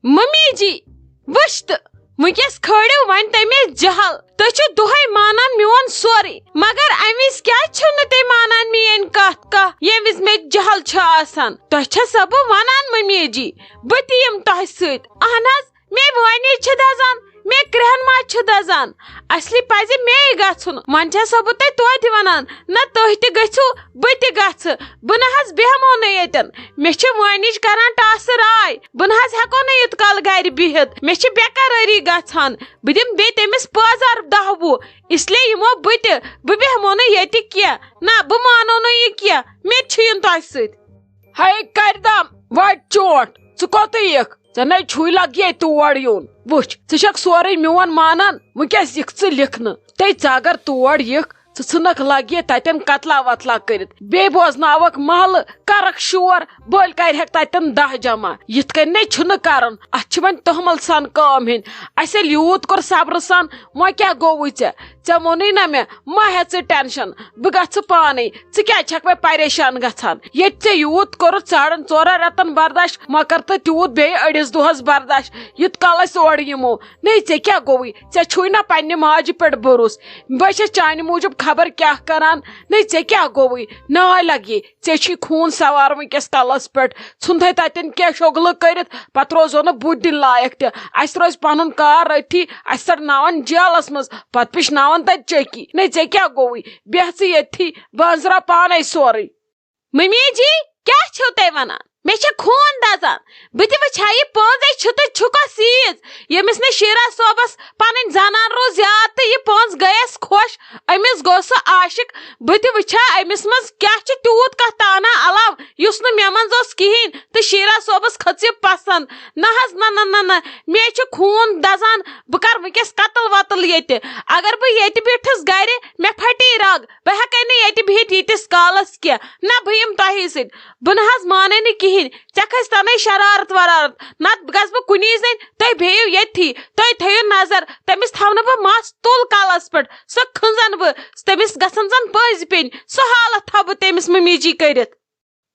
mummy جی وشت ونکس کھڑو one تمس جہل تھی دہے مانان میون سوری مگر امس کیا تھی مانان میری کت یم وز مے جہل آسان تہ سب ونان ممی جی بہ تم تہ ست اہن مے وانی دزان مے کرہن ماج دزان اصلی پزِ مے گژھُن ون سا بہ توتہِ ونان نہ تُہۍ تہِ گژھِو بہٕ تہِ گژھٕ بہٕ نہ حظ بیہمو نہٕ ییٚتٮ۪ن مےٚ چھِ وٲنِج کران ٹاسہٕ راے بہٕ نہ حظ ہٮ۪کو نہٕ یوٗت کال گرِ بِہِتھ مےٚ چھِ بےٚقرٲری گژھان بہٕ دِمہٕ بیٚیہِ تٔمِس پٲزار 10-20 اسلیے یِمو بہٕ تہِ بہٕ بیہمو نہٕ ییٚتہِ کینٛہہ نہ بہٕ مانو نہٕ یہِ کینٛہہ مےٚ تہِ چھُ یُن تۄہہِ سۭتۍ ہے کردم وٹ چونٹ ژٕ کوٚت یِکھ ژےٚ نے چھُے لگیے تور یُن وٕچھ ژٕ چھکھ سورُے میون مانان وٕنکیٚس یِکھ ژٕ لیکھنہٕ ژٕ اگر تور یِکھ ژٕ ژھٕنکھ لگیے تتٮ۪ن قتلا وتلا کٔرِتھ بیٚیہِ بوزناوکھ محلہٕ کرکھ شور بٔلۍ کرہکھ تتٮ۪ن 10 جمع یِتھ کٔنۍ نے چھُنہٕ کرُن اتھ چھِ وۄنۍ توہمل سان کٲم ہِنۍ اسہِ ییٚلہِ یوٗت کوٚر صبرٕ سان وۄنۍ کیٛاہ گوٚوُے ژےٚ ووٚنُے نہ مےٚ ما ہےٚ ژٕ ٹینشن بہٕ گژھٕ پانے ژٕ کیٛازِ چھکھ وۄنۍ پریشان گژھان ییٚتہِ ژےٚ یوٗت کوٚرُتھ 4.5 رٮ۪تن برداشت مہ کر تہٕ تیوٗت بیٚیہِ أڑِس دۄہس برداشت یُت کال أسۍ اورٕ یِمو نے ژےٚ کیٛاہ گوٚوُے ژےٚ چھُے نہ پننہِ ماجہِ پٮ۪ٹھ بروسہٕ بہٕ چھس چانہِ موٗجوٗب خبر کیٛاہ کران نے ژےٚ کیٛاہ گوٚوُے ناے لگے ژےٚ چھُے خوٗن سوار ونکیٚس کلس پٮ۪ٹھ ژھُنتھے تتٮ۪ن کینٛہہ شوگلہٕ کٔرِتھ پتہٕ روزو نہٕ بُتھ دِنۍ لایق تہِ اسہِ روزِ پنُن کار أتھی اسہِ ژڑناون جیلس منٛز پتہٕ پِشناون تتہِ چٔکی نے ژےٚ کیٛاہ گوٚوُے بیٚہژٕ ییٚتھی بہٕ أنزراو پانے سورُے ممی جی کیا چھو تُہۍ ونان مےٚ چھِ خوٗن دزان بہٕ تہِ وٕچھِ ہا یہِ پٲنٛژے چھِ تہٕ چھُکا سیٖز ییٚمِس نہٕ شیرا صٲبس پنٕنۍ زنان روٗز یاد تہٕ یہِ پٲنٛژ گٔیس خۄش أمِس گوٚو سُہ عاشق بہٕ تہِ وٕچھِ ہا أمِس منٛز کیٛاہ چھُ تیوٗت کانٛہہ تانا علاوٕ یُس نہٕ مےٚ منٛز اوس کِہیٖنۍ تہٕ شیرا صٲبس کھٔژ یہِ پسنٛد نہ حظ نہ مےٚ چھُ خوٗن دزان بہٕ کرٕ ونکیٚس قتل وتل ییٚتہِ اگر بہٕ ییٚتہِ بیٖٹھٕس گرِ مےٚ پھٹی رگ بہٕ ہٮ۪کے نہٕ ییٚتہِ بِہِتھ ییٖتِس کالس کینٛہہ نہ بہٕ یِمہٕ تۄہی سۭتۍ بہٕ نہ حظ مانے نہٕ کِہیٖنۍ ژےٚ کھژِ تَنے شرارت ورارت نتہٕ گژھٕ بہٕ کُنی زٔنۍ تُہۍ بِہِو ییٚتھی تُہۍ تھٲیِو نظر تٔمِس تھاونہٕ بہٕ مس تُل کلس پٮ۪ٹھ سۄ کھٕنزن بہٕ تٔمِس گژھن زن پٔزۍ پیٚنۍ سۄ حالت تھاو بہٕ تٔمِس ممی جی کٔرِتھ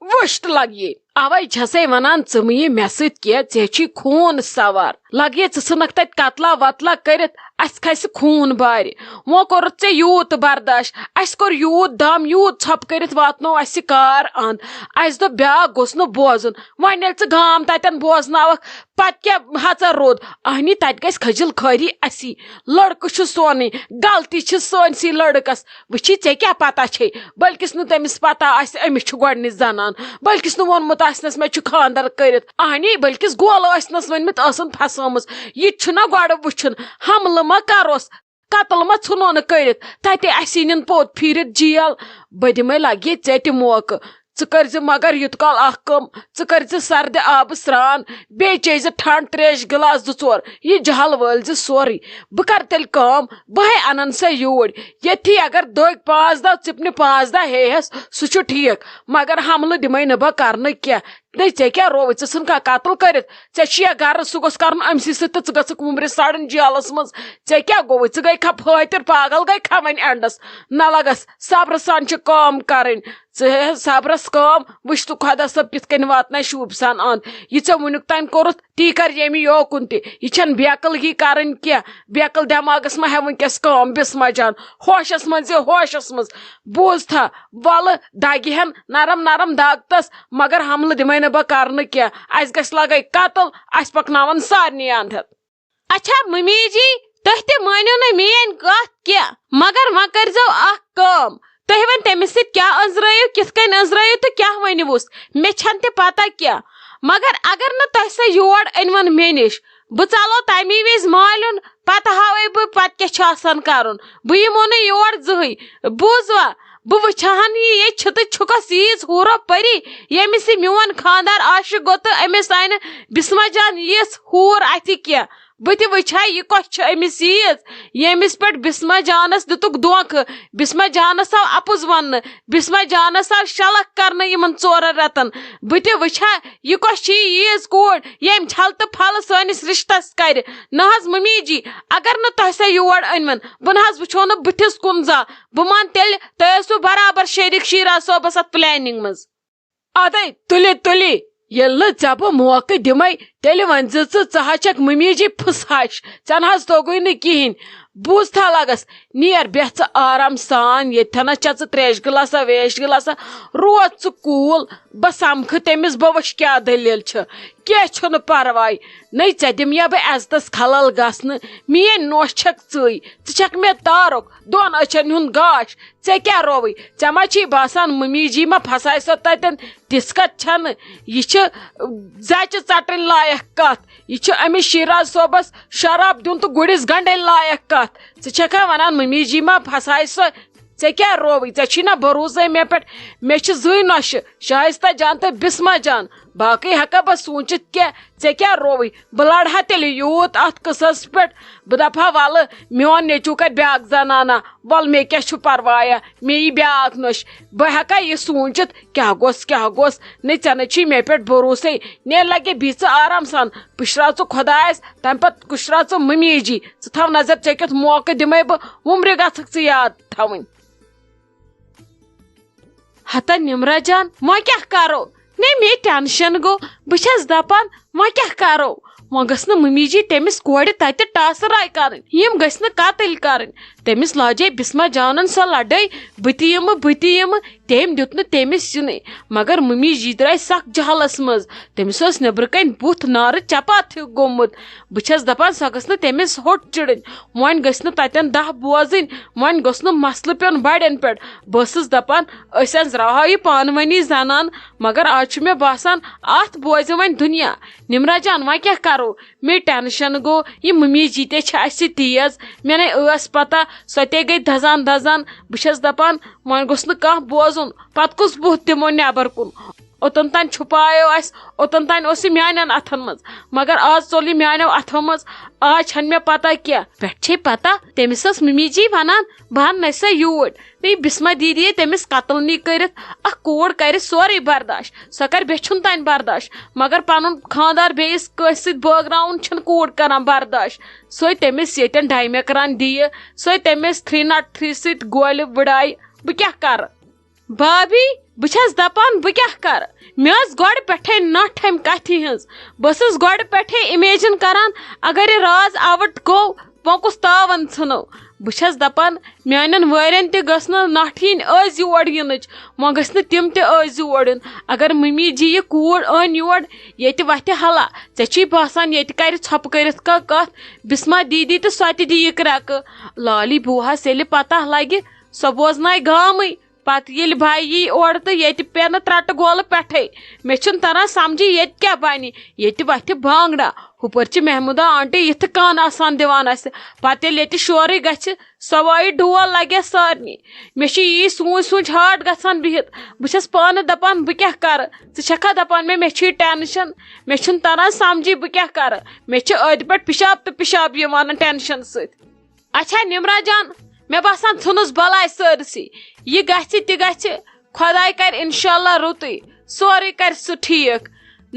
وٕچھت لگیے اوے چھسے ونان ژٕ مہٕ یہِ مےٚ سۭتۍ کینٛہہ ژےٚ چھُے خوٗن سوار لگیے ژٕ ژھٕنکھ تتہِ قتلا وتلا کٔرِتھ اسہِ کھسہِ خوٗن بارِ وۄنۍ کوٚرُتھ ژےٚ یوٗت برداشت اسہِ کوٚر یوٗت دم یوٗت ژھۄپہٕ کٔرِتھ واتنو اسہِ کار اند اسہِ دوٚپ بیٛاکھ گوٚژھ نہٕ بوزُن وۄنۍ ییٚلہِ ژٕ گام تتٮ۪ن بوزناوکھ پتہٕ کیٛاہ ہژر روٗد اہنی تتہِ گژھِ کھٔجِل خٲری اسی لڑکہٕ چھُ سونُے غلطی چھِ سٲنسٕے لڑکس وٕچھی ژےٚ کیٛاہ پتہ چھے بٔلکِس نہٕ تٔمِس پتہ آسہِ أمِس چھُ گۄڈنِچ زنان بٔلکِس نہٕ ووٚنمُت آسنس مےٚ چھُ خانٛدر کٔرِتھ اہنی بٔلکِس گولہٕ ٲسنس ؤنمٕتۍ ٲسن پھسٲمٕژ یہِ تہِ چھُنہ گۄڈٕ وٕچھُن حملہٕ ما کروس قتل ما ژھُنو نہٕ کٔرِتھ تتہِ اسی نِن پوٚت پھیٖرِتھ جیل بہٕ دِمے لگیے ژےٚ تہِ موقعہٕ ژٕ کٔرزِ مگر یوٗت کال اکھ کٲم ژٕ کٔرزِ سردِ آبہٕ سرٛان بیٚیہِ چیٚیزِ ٹھنٛڈ تریش گِلاس 2-4 یہِ جہل وٲلزِ سورُے بہٕ کرٕ تیٚلہِ کٲم بہے انن سا یوٗرۍ ییٚتھی اگر دٔگۍ 5 دۄہ ژِپنہِ 5 دۄہ ہیٚیس سُہ چھُ ٹھیٖک مگر حملہٕ دِمے نہٕ بہٕ کرنہٕ کینٛہہ نے ژےٚ کیٛاہ رووُے ژٕ ژھٕنکھا قتل کٔرِتھ ژےٚ چھُیا گرٕ سُہ گوٚژھ کرُن أمسٕے سۭتۍ تہٕ ژٕ گژھکھ وُمبرِ سڑُن جیلس منٛز ژےٚ کیٛاہ گوٚوُے ژٕ گٔے کھا فٲطِر پاگل گٔے کھا وۄنۍ اینڈس نہ لگس صبرٕ سان چھِ کٲم کرٕنۍ ژٕ صبرس کٲم وٕچھ تہٕ خۄدا صٲب کِتھ کٔنۍ واتناے شوٗبہِ سان اند یہِ ژےٚ وُنیُک تانۍ کوٚرُتھ تی کر ییٚمہِ یوکُن تہِ یہِ چھنہٕ بیقلگی کرٕنۍ کینٛہہ بیقل دٮ۪ماغس ما ہےٚ ونکیٚس کٲم بسما جان ہوشس منٛز یہِ ہوشس منٛز بوٗزتھا وَلہٕ دگہِ ہن نرم نرم داغتس مگر حملہٕ دِمے نہٕ بہٕ کرنہٕ کینٛہہ اسہِ گژھِ لگے قتل اسہِ پکناون سارنٕے انٛد ہٮ۪تھ اچھا ممی جی تُہۍ تہِ مٲنِو نہٕ میٲنۍ کتھ کینٛہہ مگر وۄنۍ کٔرۍزیٚو اکھ کٲم تُہۍ وۄنۍ تٔمِس سۭتۍ کیٛاہ أنٛزرٲیِو کِتھ کٔنۍ أنٛزرٲیِو تہٕ کیٛاہ ؤنۍوُس مےٚ چھنہٕ تہِ پتہ کینٛہہ مگر اگر نہٕ تۄہہِ سۄ یور أنۍوُن مےٚ نِش بہٕ ژلو تمی وِزِ مالیُن پتہٕ ہاوے بہٕ پتہٕ کیٛاہ چھُ آسان کرُن بہٕ یِمو نہٕ یور زٕہٕنۍ بوٗزوا بہٕ وٕچھِ ہن یہِ ییٚتہِ چھِ تہٕ چھُکا سیٖز ہوٗرو پٔری ییٚمِس یہِ میون خانٛدار عاشق گوٚو تہٕ أمِس آیہِ نہٕ بسما جان یِژھ ہوٗر اَتھِ کینٛہہ بہٕ تہِ وٕچھِ ہا یہِ کۄس چھِ أمِس سیٖز ییٚمِس پٮ۪ٹھ بسما جانس دِتُکھ دھوکہٕ بسما جانس آو اپُز وننہٕ بسما جانس آو شلکھ کرنہٕ یِمن 4 رٮ۪تن بہٕ تہِ وٕچھِ ہا یہِ کۄس چھِ یہِ ییٖژ کوٗر ییٚمۍ چھل تہٕ پھل سٲنِس رشتس کرِ نہ حظ ممی جی اگر نہٕ تۄہہِ سۄ یور أنۍوُن بہٕ نہ حظ وٕچھو نہٕ بٕتھِس کُن زانٛہہ بہٕ مان تیٚلہِ تُہۍ ٲسوٕ برابر شریٖک شیٖرا صٲبس اتھ پلیننگ منٛز ادے تُلہِ یل ژے بہ موقع دمے تیل ون ژٕ ممی جی پھسہش ژے نہ توگی نہ کہین بوز تھا لگس نیر بیہ آرام سان یتھن چھ تریش گلاسا ویش گلاسا روز کوٗل بہ سمکھ تٔمِس بہ وٕچھ کیٛاہ دٔلیٖل چھِ کینٛہہ چھُنہٕ پرواے نٔے ژےٚ دِمیا بہٕ عزتس خلل گژھنہٕ میٲنۍ نوش چھکھ ژٕ چھکھ مےٚ تارُک دۄن أچھن ہُنٛد گاش ژےٚ کیٛاہ رووٕے ژےٚ ما چھی باسان ممی جی ما پھساے سۄ تتٮ۪ن تِژھ کتھ چھنہٕ یہِ چھِ زچہِ ژٹٕنۍ لایق کتھ یہِ چھُ أمِس شیراز صٲبس شراب دیُن تہٕ گُرِس گنڈٕنۍ لایق کتھ ژٕ چھکھا ونان ممی جی ما پھساے سۄ ژےٚ کیٛاہ رووٕے ژےٚ چھی نا بروسے مےٚ پٮ۪ٹھ مےٚ چھِ زٕے نۄشہِ شائستہ جان تہٕ بسما جان باقٕے ہٮ۪کا بہٕ سوٗنچِتھ کینٛہہ ژےٚ کیٛاہ رووٕے بہٕ لڑٕ ہا تیٚلہِ یوٗت اتھ قٕصس پٮ۪ٹھ بہٕ دپہا ولہٕ میون نیٚچوٗ کرِ بیٛاکھ زنانا ول مےٚ کیٛاہ چھُ پروایا مےٚ یی بیٛاکھ نۄش بہٕ ہٮ۪کا یہِ سوٗنچِتھ کیٛاہ گوٚژھ نٔے ژےٚ نَے چھُے مےٚ پٮ۪ٹھ بروسے نیرِ لگے بِہہ ژٕ آرام سان پُشراو ژٕ خۄدایس تمہِ پتہٕ پُشراو ژٕ ممی جی ژٕ تھاو نظر ژےٚ کیُتھ موقعہٕ دِمے بہٕ وُمرِ گژھکھ ژٕ یاد تھاوٕنۍ ہتا نمرا جان وۄنۍ کیٛاہ کرو نے مے ٹینشن گو بہٕ چھس دپان وۄنۍ کیٛاہ کرو وۄنۍ گٔژھ نہٕ ممی جی تٔمِس کورِ تتہِ ٹاسراے کرٕنۍ یِم گٔژھۍ نہٕ قتٕلۍ کرٕنۍ تٔمِس لاجے بسما جانن سۄ لڑٲے بہٕ تہِ یِمہٕ تٔمۍ دیُت نہٕ تٔمِس یِنٕے مگر ممی جی درٛاے سخ جہلس منٛز تٔمِس اوس نیبرٕ کنۍ بُتھ نارٕ چپاتھ ہیوٗ گوٚمُت بہٕ چھس دپان سۄ گٔژھ نہٕ تٔمِس ہوٚٹ چِڑٕنۍ وۄنۍ گٔژھۍ نہٕ تتٮ۪ن دہ بوزٕنۍ وۄنۍ گوٚژھ نہٕ مسلہٕ پیوٚن بڑٮ۪ن پٮ۪ٹھ بہٕ ٲسٕس دپان أسۍ انزراوہو یہِ پانہٕ ؤنی زنان مگر آز چھُ مےٚ باسان اتھ بوزِ وۄنۍ دُنیا نمرا جان وۄنۍ کیٛاہ کرو مے ٹینشن گوٚو یہِ ممی جی تے چھِ اسہِ تیز مےٚ نے ٲس پتہ سۄ تے گٔے دزان بہٕ چھس دپان وۄنۍ گوٚژھ نہٕ کانٛہہ بوزُن پتہٕ کُس بُتھ دِمو نٮ۪بر کُن اوٚتن تانۍ چھُپایو اسہِ اوٚتن تانۍ اوس یہِ میانٮ۪ن اتھن منٛز مگر آز ژوٚل یہِ میانیو اتھو منٛز آز چھنہٕ مےٚ پتہ کینٛہہ پٮ۪ٹھ چھے پتہ تٔمِس ٲس ممی جی ونان بہٕ انہٕ سا یوٗرۍ بیٚیہِ بسما دیدی تٔمِس قتل نی کٔرِتھ اکھ کوٗر کرِ سورُے برداش سۄ کرِ بیچھُن تانۍ برداش مگر پنُن خاندار بیٚیِس کٲنٛسہِ سۭتۍ بٲگراوُن چھنہٕ کوٗر کران برداش سۄے تٔمِس ییٚتٮ۪ن ڈایمٮ۪کران دِیہِ سۄے تٔمِس 303 سۭتۍ گولہِ وٕڑایہِ بہٕ کیٛاہ کرٕ بھابی بہٕ چھس دپان بہٕ کیٛاہ کرٕ مےٚ ٲس گۄڈٕ پٮ۪ٹھے نٹھ امہِ کتھِ ہٕنٛز بہٕ ٲسٕس گۄڈٕ پٮ۪ٹھے اِمیجن کران اگر یہِ راز آوُٹ گوٚو وۄنۍ کُس تاون ژھٕنو بہٕ چھس دپان میانٮ۪ن وٲرٮ۪ن تہِ گٔژھ نہٕ نٹھ یِنۍ ٲزۍ یور یِنٕچ وۄنۍ گٔژھ نہٕ تِم تہِ ٲزۍ یور یُن اگر ممی جی یہِ کوٗر أنۍ یور ییٚتہِ وتھِ ہلا ژےٚ چھُے باسان ییٚتہِ کرِ ژھۄپہٕ کٔرِتھ کانٛہہ کتھ بسما دیدی تہٕ سۄ تہِ دِیہِ کرٛٮ۪کہٕ لالی بوٗہس ییٚلہِ پتہ لگہِ سۄ بوزنایہِ گامٕے پتہٕ ییٚلہِ بھاے یی اورٕ تہٕ ییٚتہِ پٮ۪نہٕ ترٹہٕ گولہٕ پٮ۪ٹھے مےٚ چھُنہٕ تران سمجھی ییٚتہِ کیٛاہ بنہِ ییٚتہِ وتھِ بانگڑا ہُپٲرۍ چھِ محموٗدا آنٹی یِتھٕ کان آسان دِوان اسہِ پتہٕ ییٚلہِ ییٚتہِ شورٕے گژھِ سوایہِ ڈول لگٮ۪س سارنٕے مےٚ چھُ یی سوٗنچ ہاٹ گژھان بِہِتھ بہٕ چھس پانہٕ دپان بہٕ کیٛاہ کرٕ ژٕ چھکھا دپان مےٚ چھُے ٹینشن مےٚ چھُنہٕ تران سمجھی بہٕ کیٛاہ کرٕ مےٚ چھِ أدۍ پٮ۪ٹھ پِشاب تہٕ پِشاب یِوان ٹینشن سۭتۍ اچھا نمرا جان مےٚ باسان ژھٕنُس بلاے سٲرسٕے یہِ گژھِ تہِ گژھِ خۄداے کرِ انشاء اللہ رُتُے سورُے کرِ سُہ ٹھیٖک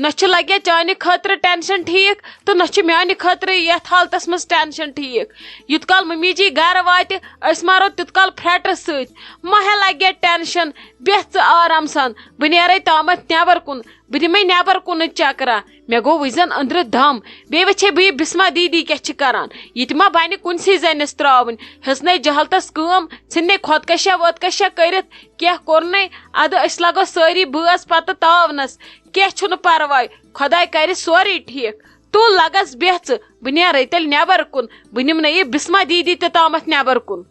نہ چھُ لگیا چانہِ خٲطرٕ ٹینشن ٹھیٖک تہٕ نہ چھُ میانہِ خٲطرٕ یتھ حالتس منٛز ٹینشن ٹھیٖک یوٗت کال ممی جی گرٕ واتہِ أسۍ مارو تیوٗت کال فرٛیٹہٕ سۭتۍ ما ہے لگیا ٹینشن بیٚہہ ژٕ آرام سان بہٕ نیرے تامتھ نٮ۪بر کُن بہٕ دِمے نٮ۪بر کُنٕچ چکرا مےٚ گوٚو وٕنۍ زن أنٛدرٕ دم بیٚیہِ وٕچھے بہٕ یہِ بسما دیدی کیٛاہ چھِ کران یہِ تہِ ما بنہِ کُنسٕے زٔنِس تراوٕنۍ ہیٚژنَے جہلتس کٲم ژھٕننَے خۄدکشا وۄدکشا کٔرِتھ کینٛہہ کوٚرنَے ادٕ أسۍ لگو سٲری بٲژ پتہٕ تاونس کینٛہہ چھُنہٕ پرواے خۄداے کرِ سورُے ٹھیٖک تُل لگس بیٚہہ ژٕ بہٕ نیرے تیٚلہِ نٮ۪بر کُن بہٕ نِمہٕ یہِ بسما دیدی تہِ تامتھ نٮ۪بر کُن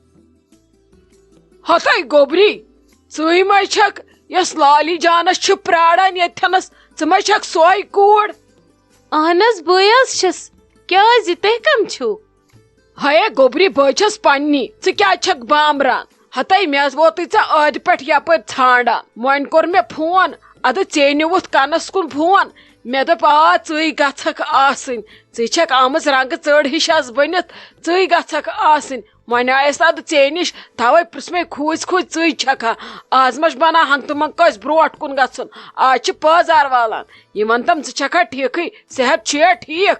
ہتھے گوبری ژٕے ما چھکھ یۄس لالی جانس چھِ پراران ییٚتھٮ۪نس ژٕ ما چھکھ سۄے کوٗر اہن حظ بٕے حظ چھس کیٛازِ تُہۍ کم چھِو ہیے گوبری بہٕ چھس پننی ژٕ کیٛازِ چھکھ بامبران ہتے مےٚ حظ ووتُے ژےٚ ٲدِ پٮ۪ٹھ یپٲرۍ ژھانڈان وۄنۍ کوٚر مےٚ فون ادٕ ژےٚ نِوُتھ کنس کُن فون مےٚ دوٚپ آ ژٕے گژھکھ آسٕنۍ ژٕے چھکھ آمٕژ رنگہٕ ژٔر ہِش حظ بٔنِتھ ژٕے گژھکھ آسٕنۍ وۄنۍ آیس ادٕ ژےٚ نِش توے پرژھ مےٚ کھوٗژۍ کھوٗژۍ ژٕے چھکھا آز ما چھُ بنان ہنگتہٕ منٛگ کٲنٛسہِ برونٛٹھ کُن گژھُن آز چھِ پٲزار والان یہِ ون تم ژٕ چھکھا ٹھیٖکھٕے صحت چھُیا ٹھیٖک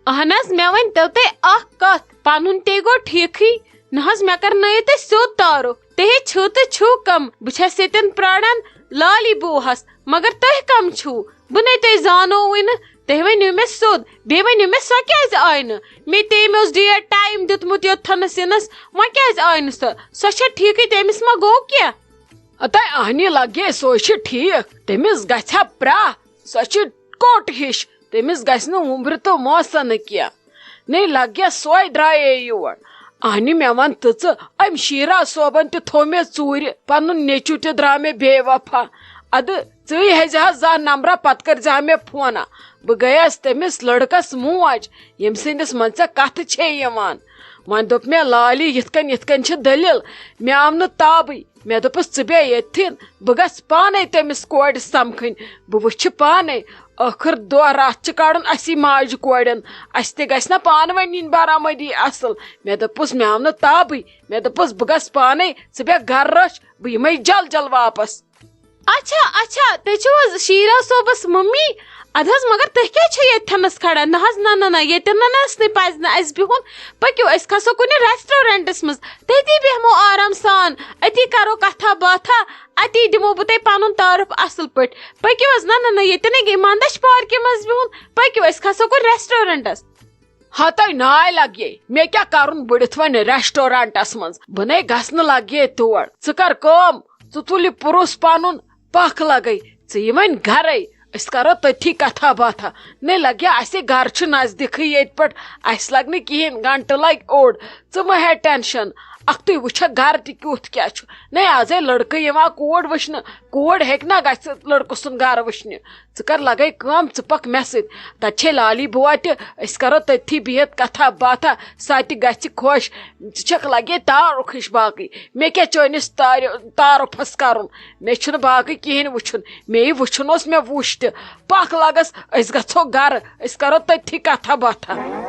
اہن حظ مےٚ ؤنۍتو تُہۍ اکھ کتھ پنُن تے گوٚو ٹھیٖکھٕے نہ حظ مےٚ کرنٲیِو تُہۍ سیوٚد تعارُف تُہۍ چھِو تہٕ چھِو کم بہٕ چھس ییٚتٮ۪ن پراران لالی بوٗہس مگر تُہۍ کم چھِو بہٕ نے تۄہہِ زانووٕے نہٕ تُہۍ ؤنِو مےٚ سیوٚد بیٚیہِ ؤنِو مےٚ سۄ کیٛازِ آیہِ نہٕ مےٚ تٔمۍ اوس ڈیٹ ٹایم دیُتمُت یوٚتتھنَس یِنَس وۄنۍ کیٛازِ آیہِ نہٕ سۄ چھےٚ ٹھیٖکٕے تٔمِس ما گوٚو کینٛہہ تۄہہِ اہنہِ لگے سۄ چھِ ٹھیٖک تٔمِس گژھِ ہا پرٛا سۄ چھِ کوٚٹ ہِش تٔمِس گژھِ نہٕ وُمبرِ تہٕ موسہٕ نہٕ کینٛہہ نے لگے سۄے درٛایے یور اہنہِ مےٚ وَن تٕژٕ أمۍ شیٖرا صٲبن تہِ تھوٚو مےٚ ژوٗرِ پنُن نیٚچوٗ تہِ درٛاو مےٚ بے وفا اَدٕ ژٕے ہیٚزِ ہا زانٛہہ نمبرا پتہٕ کٔرزِ ہا مےٚ فونا بہٕ گٔیس تٔمِس لڑکس موج ییٚمہِ سٕنٛدِس منٛز ژےٚ کتھٕ چھے یِوان وۄنۍ دوٚپ مےٚ لالہِ یِتھ کٔنۍ چھِ دٔلیٖل مےٚ آو نہٕ تابٕے مےٚ دوٚپُس ژٕ بیٚہہ ییٚتھٕے بہٕ گژھٕ پانے تٔمِس کورِ سمکھٕنۍ بہٕ وٕچھِ پانے ٲخٕر دۄہ راتھ چھِ کڑُن اسی ماجہِ کورٮ۪ن اسہِ تہِ گژھِ نا پانہٕ ؤنۍ یِنۍ برابٔدی اصل مےٚ دوٚپُس مےٚ آو نہٕ تابٕے مےٚ دوٚپُس بہٕ گژھٕ پانے ژٕ بیٚہہ گرٕ رٔچھ بہٕ یِمے جل واپس اچھا اچھا تُہۍ چھِو حظ شیٖرا صٲبس ممی ادٕ حظ مگر تُہۍ کیٛازِ چھِو ییٚتھنس کھڑا نہ حظ نہ نہ نہ ییٚتٮ۪ن نہ پزِ نہٕ اسہِ بِہُن پٔکِو أسۍ کھسو کُنہِ ریسٹورنٹس منٛز تٔتی بیہمو آرام سان أتی کرو کتھا باتھا اتی دِمو بہٕ تۄہہِ پنُن تعارُف اصل پٲٹھۍ پٔکِو حظ نہ نہ نہ ییٚتٮ۪ن گٔے منٛدچھ پارکہِ منٛز بِہُن پٔکِو أسۍ کھسو کُنہِ ریسٹورنٹس ہا تۄہہِ ناے لگے مےٚ کیٛاہ کرُن بٔڑِتھ وۄنۍ ریسٹورنٹس منٛز بہٕ نے گژھنہٕ لگے تور ژٕ کر کٲم ژٕ تُل یہِ پُرُس پنُن پکھ لگے ژٕ یہِ وۄنۍ گرے أسۍ کرو تٔتھی کتھا باتھا نے لگے اسہِ گرٕ چھُ نزدیٖکھٕے ییٚتہِ پٮ۪ٹھ اسہِ لگہِ نہٕ کِہینۍ گنٹہٕ لگہِ اوٚڑ ژٕ مہ ہے ٹینشن اکھ تُہۍ وٕچھکھ گرٕ تہِ کیُتھ کیٛاہ چھُ نے آزے لڑکہٕ یِوان کوٗر وٕچھنہٕ کوٗر ہیٚکہِ نا گژھِ لڑکہٕ سُنٛد گرٕ وٕچھنہِ ژٕ کر لگے کٲم ژٕ پکھ مےٚ سۭتۍ تتہِ چھے لالی بُوا تہِ أسۍ کرو تٔتھی بِہِتھ کتھا باتھا سۄ تہِ گژھِ خۄش ژٕ چھکھ لگے تعارُف ہِش باقٕے مےٚ کیٛاہ چٲنِس تعارُفس کرُن مےٚ چھُنہٕ باقٕے کِہینۍ وٕچھُن مےٚ یہِ وٕچھُن اوس مےٚ وٕچھ تہِ پکھ لگس أسۍ گژھو گرٕ أسۍ کرو تٔتھی کتھا باتھا